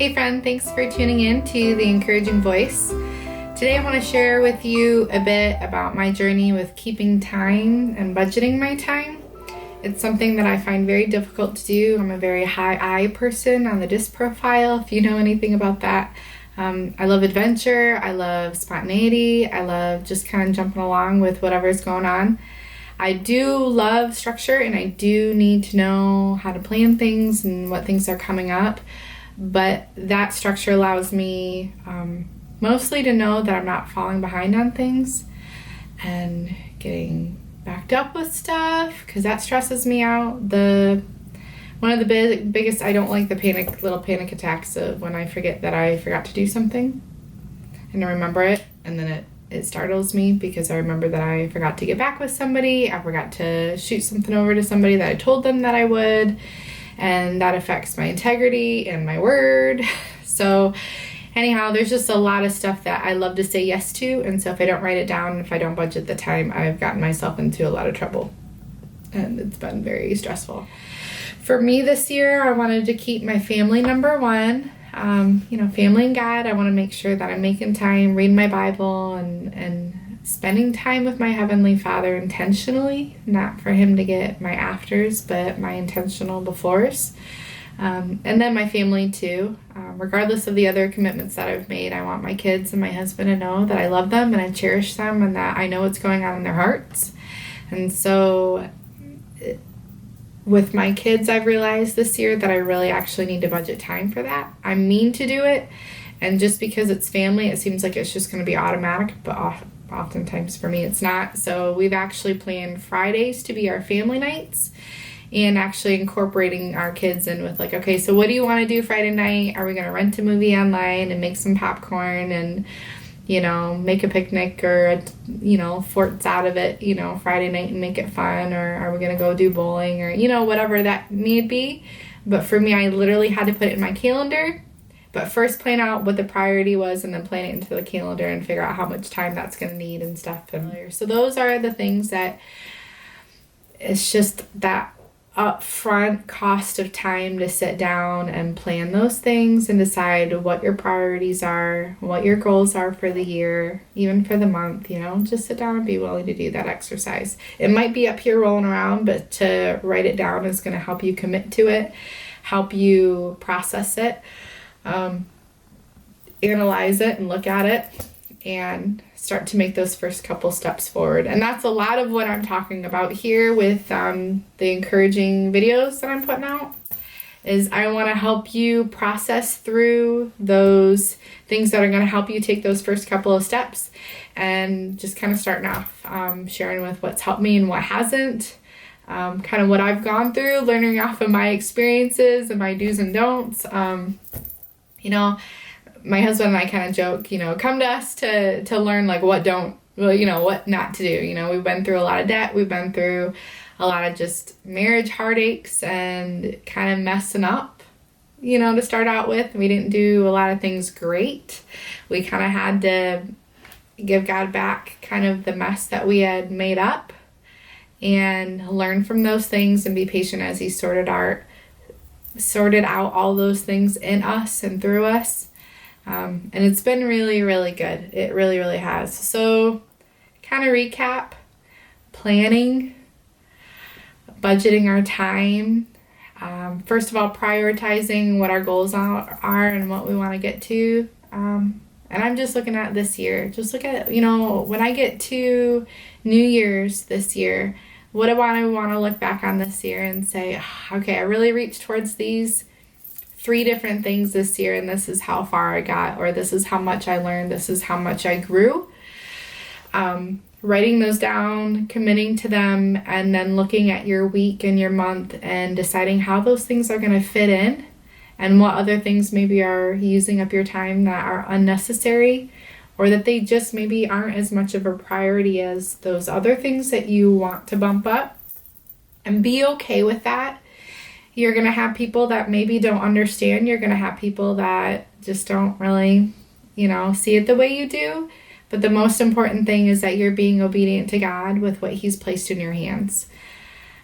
Hey friend, thanks for tuning in to The Encouraging Voice. Today I want to share with you a bit about my journey with keeping time and budgeting my time. It's something that I find very difficult to do. I'm a very high I person on the DISC profile, if you know anything about that. I love adventure, I love spontaneity, I love just kind of jumping along with whatever's going on. I do love structure and I do need to know how to plan things and what things are coming up. But that structure allows me mostly to know that I'm not falling behind on things and getting backed up with stuff, because that stresses me out. One of the biggest, I don't like the little panic attacks of when I forget that I forgot to do something and I remember it, and then it startles me because I remember that I forgot to get back with somebody. I forgot to shoot something over to somebody that I told them that I would. And that affects my integrity and my word. So anyhow, there's just a lot of stuff that I love to say yes to. And so if I don't write it down, if I don't budget the time, I've gotten myself into a lot of trouble. And it's been very stressful. For me this year, I wanted to keep my family number one. Family and God. I want to make sure that I'm making time, reading my Bible, and spending time with my Heavenly Father intentionally, not for Him to get my afters, but my intentional befores. And then my family too. Regardless of the other commitments that I've made, I want my kids and my husband to know that I love them and I cherish them and that I know what's going on in their hearts. And so with my kids, I've realized this year that I really actually need to budget time for that. I mean to do it, and just because it's family, it seems like it's just going to be automatic, but oftentimes for me it's not. So we've actually planned Fridays to be our family nights, and actually incorporating our kids in with like, okay, so what do you want to do Friday night? Are we going to rent a movie online and make some popcorn and make a picnic or forts out of it, Friday night and make it fun? Or are we going to go do bowling or, whatever that may be? But for me, I literally had to put it in my calendar, but first plan out what the priority was and then plan it into the calendar and figure out how much time that's going to need and stuff. And so those are the things that it's just that upfront cost of time to sit down and plan those things and decide what your priorities are, what your goals are for the year, even for the month. Just sit down and be willing to do that exercise. It might be up here rolling around, but to write it down is going to help you commit to it, help you process it, analyze it and look at it, and start to make those first couple steps forward. And that's a lot of what I'm talking about here with the encouraging videos that I'm putting out, is I want to help you process through those things that are going to help you take those first couple of steps, and just kind of starting off sharing with what's helped me and what hasn't, kind of what I've gone through, learning off of my experiences and my do's and don'ts. My husband and I kind of joke, come to us to learn like what not to do. We've been through a lot of debt. We've been through a lot of just marriage heartaches and kind of messing up, to start out with. We didn't do a lot of things great. We kind of had to give God back kind of the mess that we had made up and learn from those things and be patient as He sorted out all those things in us and through us. And it's been really, really good. It really, really has. So kind of recap: planning, budgeting our time. First of all, prioritizing what our goals are and what we want to get to. And I'm just looking at this year. Just look at, when I get to New Year's this year, what do I want to look back on this year and say, okay, I really reached towards these 3 different things this year, and this is how far I got, or this is how much I learned, this is how much I grew. Writing those down, committing to them, and then looking at your week and your month and deciding how those things are going to fit in and what other things maybe are using up your time that are unnecessary, or that they just maybe aren't as much of a priority as those other things that you want to bump up. And be okay with that. You're going to have people that maybe don't understand. You're going to have people that just don't really, see it the way you do. But the most important thing is that you're being obedient to God with what He's placed in your hands.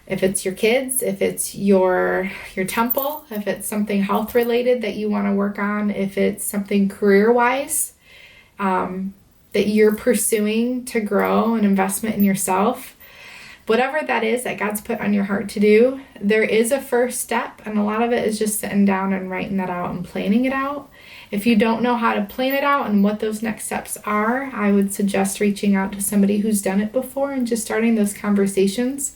If it's your kids, if it's your temple, if it's something health related that you want to work on, if it's something career wise that you're pursuing to grow, an investment in yourself, whatever that is that God's put on your heart to do, there is a first step, and a lot of it is just sitting down and writing that out and planning it out. If you don't know how to plan it out and what those next steps are, I would suggest reaching out to somebody who's done it before and just starting those conversations.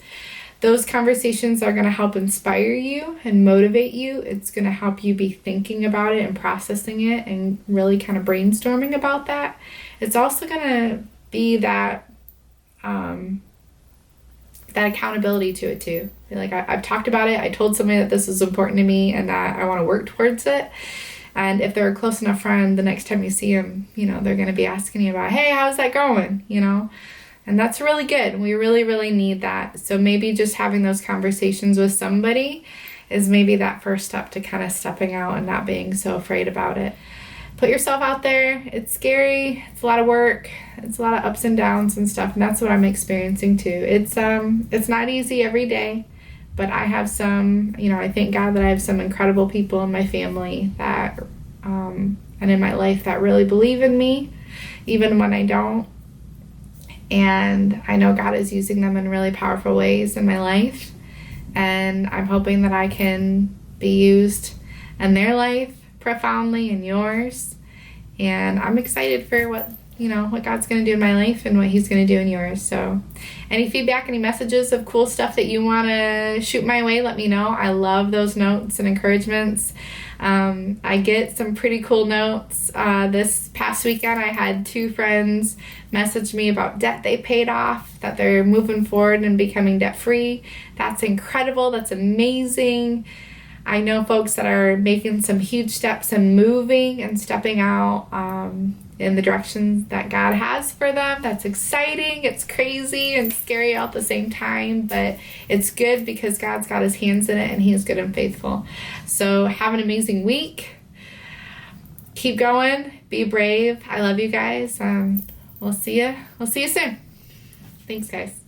Those conversations are going to help inspire you and motivate you. It's going to help you be thinking about it and processing it and really kind of brainstorming about that. It's also going to be that accountability to it too. Like I've talked about it. I told somebody that this is important to me and that I want to work towards it. And if they're a close enough friend, the next time you see them, they're going to be asking you about, hey, how's that going? And that's really good. We really, really need that. So maybe just having those conversations with somebody is maybe that first step to kind of stepping out and not being so afraid about it. Put yourself out there. It's scary. It's a lot of work. It's a lot of ups and downs and stuff. And that's what I'm experiencing too. It's not easy every day, but I have some, I thank God that I have some incredible people in my family that, and in my life that really believe in me, even when I don't. And I know God is using them in really powerful ways in my life. And I'm hoping that I can be used in their life profoundly, in yours. And I'm excited for what God's going to do in my life and what he's going to do in yours. So any feedback, any messages of cool stuff that you want to shoot my way, let me know. I love those notes and encouragements. I get some pretty cool notes. This past weekend, I had 2 friends message me about debt they paid off, that they're moving forward and becoming debt free. That's incredible. That's amazing. I know folks that are making some huge steps and moving and stepping out in the direction that God has for them. That's exciting. It's crazy and scary all at the same time, but it's good because God's got his hands in it and he is good and faithful. So have an amazing week. Keep going. Be brave. I love you guys. We'll see you soon. Thanks, guys.